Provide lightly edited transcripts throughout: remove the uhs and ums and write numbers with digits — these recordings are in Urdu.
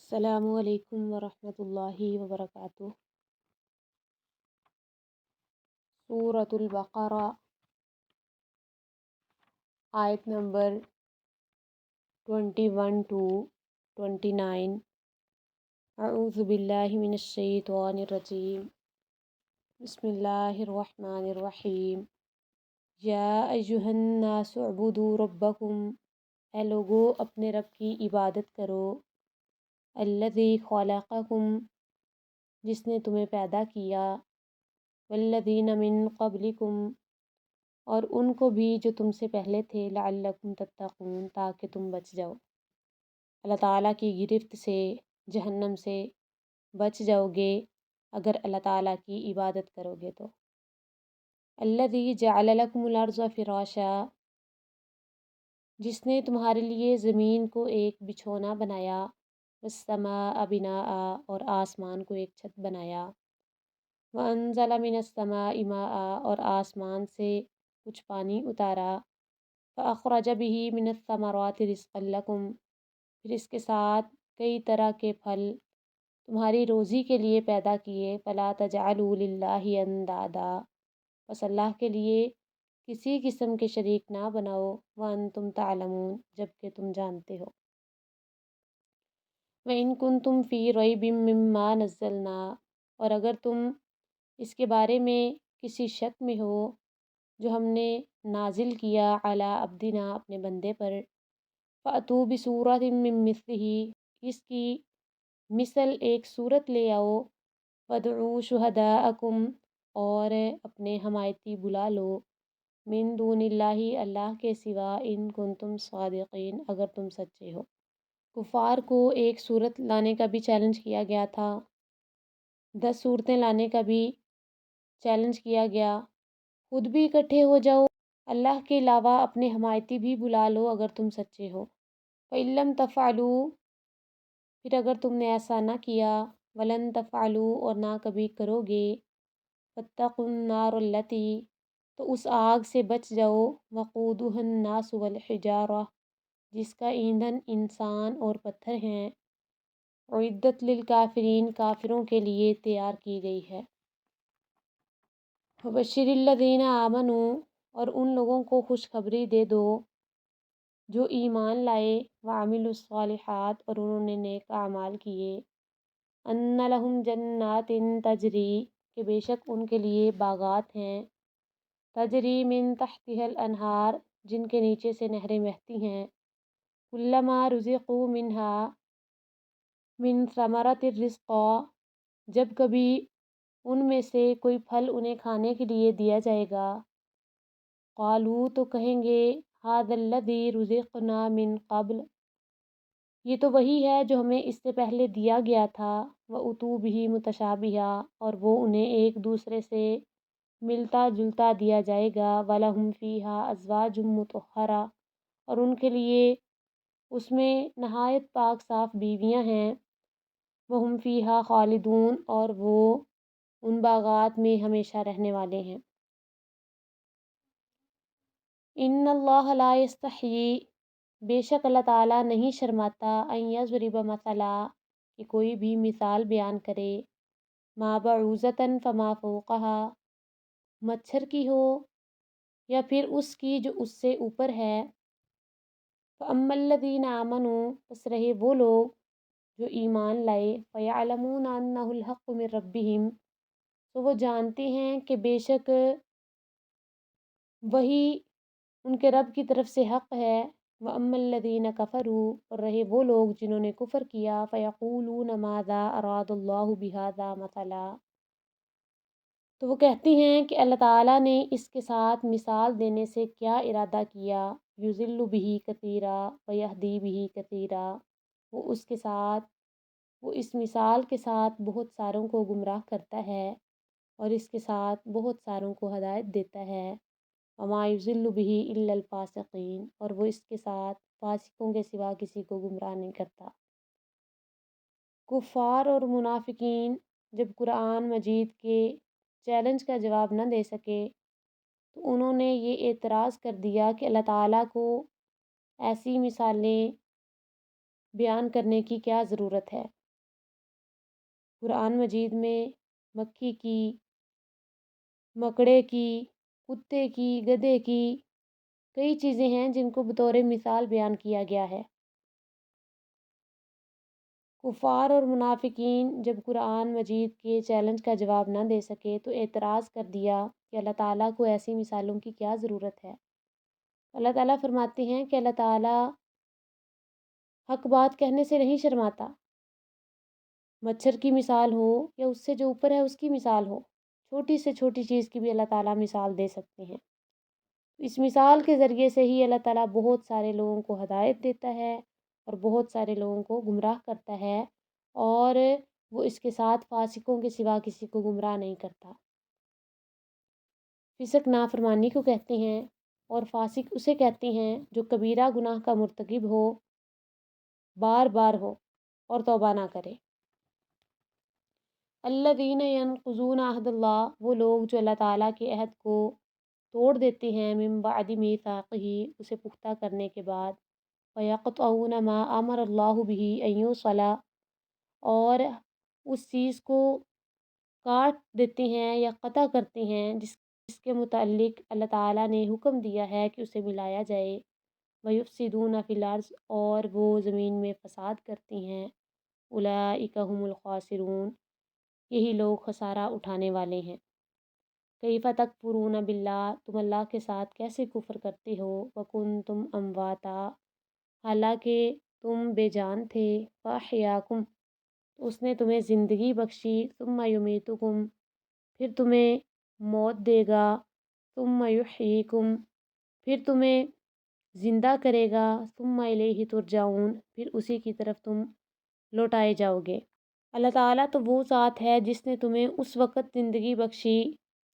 السلام علیکم ورحمۃ اللہ وبرکاتہ۔ سورۃ البقرہ، آیت نمبر 21 to 29۔ اعوذ باللہ من الشیطان الرجیم، بسم اللہ الرحمن الرحیم۔ یا ایہا الناس اعبدوا ربکم، اے لوگو اپنے رب کی عبادت کرو۔ الذی خلقکم، جس نے تمہیں پیدا کیا۔ والذین من قبلکم، اور ان کو بھی جو تم سے پہلے تھے۔ لعلکم تتقون، تاکہ تم بچ جاؤ، اللہ تعالیٰ کی گرفت سے، جہنم سے بچ جاؤ گے اگر اللہ تعالیٰ کی عبادت کرو گے تو۔ الذی جعل لکم الارض فراشا، جس نے تمہارے لیے زمین کو ایک بچھونا بنایا۔ والسماء بناء، اور آسمان کو ایک چھت بنایا۔ وَأَنزَلَ مِنَ السَّمَاءِ مَاءً، اور آسمان سے کچھ پانی اتارا۔ فَأَخْرَجَ بِهِ مِنَ الثَّمَرَاتِ رِزْقًا لَكُمْ، پھر اس کے ساتھ کئی طرح کے پھل تمہاری روزی کے لیے پیدا کیے۔ فَلَا تَجْعَلُوا لِلَّهِ أَنْدَادًا، بس اللہ کے لیے کسی قسم کے شریک نہ بناؤ۔ وَأَنْتُمْ تَعْلَمُونَ، جبکہ تم جانتے ہو۔ وَإِن كُنتُمْ فِي رَيْبٍ مِّمَّا نَزَّلْنَا، اور اگر تم اس کے بارے میں کسی شک میں ہو جو ہم نے نازل کیا علی عبدنا، اپنے بندے پر۔ فَأْتُوا بِسُورَةٍ مِّن مِّثْلِهِ، اس کی مثل ایک سورت لے آؤ۔ وَادْعُوا شُهَدَاءَكُمْ، اور اپنے حمایتی بلا لو۔ مِن دُونِ اللّہ، اللہ کے سوا۔ إِن كُنتُمْ صَادِقِينَ، اگر تم سچے ہو۔ کفار کو ایک سورت لانے کا بھی چیلنج کیا گیا تھا، 10 صورتیں لانے کا بھی چیلنج کیا گیا۔ خود بھی اکٹھے ہو جاؤ، اللہ کے علاوہ اپنے حمایتی بھی بلا لو اگر تم سچے ہو۔ فَإِن لَّمْ تَفْعَلُوا، پھر اگر تم نے ایسا نہ کیا۔ وَلَن تَفْعَلُوا، اور نہ کبھی کرو گے۔ فَاتَّقُوا النَّارَ الَّتِي، تو اس آگ سے بچ جاؤ۔ وَقُودُهَا النَّاسُ وَالْحِجَارَةُ، جس کا ایندھن انسان اور پتھر ہیں۔ اعدت للکافرین، کافروں کے لیے تیار کی گئی ہے۔ وَبَشِّرِ الَّذِينَ آمَنُوا، اور ان لوگوں کو خوشخبری دے دو جو ایمان لائے۔ وَعَمِلُوا الصَّالِحَاتِ، اور انہوں نے نیک اعمال کیے۔ أَنَّ لَهُمْ جَنَّاتٍ تَجْرِی، کہ بے شک ان کے لیے باغات ہیں۔ تجری من تحتها الانہار، جن کے نیچے سے نہریں بہتی ہیں۔ کلما رزقوا منها من ثمرۃ الرزق، جب کبھی ان میں سے کوئی پھل انہیں کھانے کے لیے دیا جائے گا۔ قالوا، تو کہیں گے، هذا الذی رزقنا من قبل، یہ تو وہی ہے جو ہمیں اس سے پہلے دیا گیا تھا۔ وَأُتُوا بِهِ مُتَشَابِهًا، اور وہ انہیں ایک دوسرے سے ملتا جلتا دیا جائے گا۔ وَلَهُمْ فِيهَا أَزْوَاجٌ مُطَهَّرَةٌ، اور ان کے لیے اس میں نہایت پاک صاف بیویاں ہیں۔ وَهُمْ فِيهَا خَالِدُونَ، اور وہ ان باغات میں ہمیشہ رہنے والے ہیں۔ إِنَّ اللَّهَ لَا يَسْتَحْيِي، بے شک اللہ تعالیٰ نہیں شرماتا۔ أَن يَضْرِبَ مَثَلًا، کہ کوئی بھی مثال بیان کرے۔ مَا بَعُوضَةً فَمَا فَوْقَهَا، مچھر کی ہو یا پھر اس کی جو اس سے اوپر ہے۔ فَأَمَّا الَّذِينَ آمَنُوا، پس رہے وہ لوگ جو ایمان لائے۔ فَيَعْلَمُونَ أَنَّهُ الْحَقُّ مِن رَّبِّهِمْ، تو وہ جانتے ہیں کہ بے شک وہی ان کے رب کی طرف سے حق ہے۔ وَأَمَّا الَّذِينَ كَفَرُوا، اور رہے وہ لوگ جنہوں نے کفر کیا۔ فَيَقُولُونَ مَاذَا أَرَادَ اللَّهُ بِهَذَا مَثَلًا، تو وہ کہتے ہیں کہ اللہ تعالیٰ نے اس کے ساتھ مثال دینے سے کیا ارادہ کیا۔ يُضِلُّ بِهِ كَثِيرًا وَيَهْدِي بِهِ كَثِيرًا، وہ اس مثال کے ساتھ بہت ساروں کو گمراہ کرتا ہے اور اس کے ساتھ بہت ساروں کو ہدایت دیتا ہے۔ وَمَا يُضِلُّ بِهِ إِلَّا الْفَاسِقِينَ، اور وہ اس کے ساتھ فاسقوں کے سوا کسی کو گمراہ نہیں کرتا۔ کفار اور منافقین جب قرآن مجید کے چیلنج کا جواب نہ دے سکے تو انہوں نے یہ اعتراض کر دیا کہ اللہ تعالیٰ کو ایسی مثالیں بیان کرنے کی کیا ضرورت ہے؟ قرآن مجید میں مکھی کی، مکڑے کی، کتے کی، گدھے کی کئی چیزیں ہیں جن کو بطور مثال بیان کیا گیا ہے۔ کفار اور منافقین جب قرآن مجید کے چیلنج کا جواب نہ دے سکے تو اعتراض کر دیا کہ اللہ تعالیٰ کو ایسی مثالوں کی کیا ضرورت ہے۔ اللہ تعالیٰ فرماتے ہیں کہ اللہ تعالیٰ حق بات کہنے سے نہیں شرماتا۔ مچھر کی مثال ہو یا اس سے جو اوپر ہے اس کی مثال ہو، چھوٹی سے چھوٹی چیز کی بھی اللہ تعالیٰ مثال دے سکتے ہیں۔ اس مثال کے ذریعے سے ہی اللہ تعالیٰ بہت سارے لوگوں کو ہدایت دیتا ہے اور بہت سارے لوگوں کو گمراہ کرتا ہے، اور وہ اس کے ساتھ فاسقوں کے سوا کسی کو گمراہ نہیں کرتا۔ فسق نافرمانی کو کہتے ہیں، اور فاسق اسے کہتے ہیں جو کبیرہ گناہ کا مرتکب ہو، بار بار ہو اور توبہ نہ کرے۔ الذین ینقضون عہد اللہ، وہ لوگ جو اللہ تعالیٰ کے عہد کو توڑ دیتے ہیں، من بعد میثاقہ، اسے پختہ کرنے کے بعد، وَيَقْطَعُونَ مَا أَمَرَ اللَّهُ بِهِ أَن يُوصَلَ، اور اس چیز کو کاٹ دیتے ہیں یا قطع کرتے ہیں جس کے متعلق اللہ تعالیٰ نے حکم دیا ہے کہ اسے ملایا جائے۔ وَيُفْسِدُونَ فِي الْأَرْضِ، اور وہ زمین میں فساد کرتے ہیں۔ أُولَئِكَ هُمُ الْخَاسِرُونَ، یہی لوگ خسارہ اٹھانے والے ہیں۔ کیف تکفرون باللہ، تم اللہ کے ساتھ کیسے کفر کرتے ہو، وکنتم امواتا، حالانکہ تم بے جان تھے، فاحیاکم، اس نے تمہیں زندگی بخشی، ثم یمیتکم، پھر تمہیں موت دے گا، ثم یحییکم، پھر تمہیں زندہ کرے گا، ثم الیہ ترجعون، پھر اسی کی طرف تم لوٹائے جاؤ گے۔ اللہ تعالیٰ تو وہ ذات ہے جس نے تمہیں اس وقت زندگی بخشی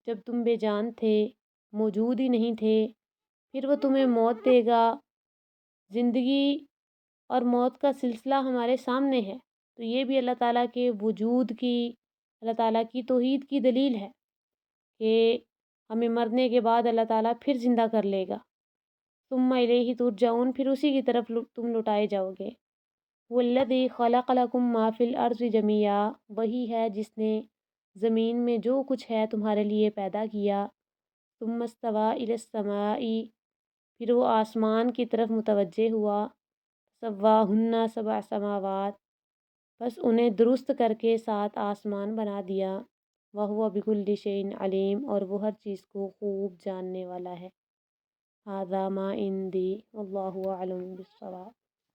جب تم بے جان تھے، موجود ہی نہیں تھے، پھر وہ تمہیں موت دے گا۔ زندگی اور موت کا سلسلہ ہمارے سامنے ہے، تو یہ بھی اللہ تعالیٰ کے وجود کی، اللہ تعالیٰ کی توحید کی دلیل ہے کہ ہمیں مرنے کے بعد اللہ تعالیٰ پھر زندہ کر لے گا۔ ثم الیہ ترجعون، پھر اسی کی طرف تم لوٹائے جاؤ گے۔ والذی خلق لکم ما فی الارض جمیعا، وہی ہے جس نے زمین میں جو کچھ ہے تمہارے لیے پیدا کیا۔ ثم استوی الی السماء، پھر وہ آسمان کی طرف متوجہ ہوا۔ سواہن سبع سماوات، بس انہیں درست کر کے 7 آسمان بنا دیا۔ وہو بکل شیء علیم، اور وہ ہر چیز کو خوب جاننے والا ہے۔ ھذا ما عندی واللہ اعلم بالصواب۔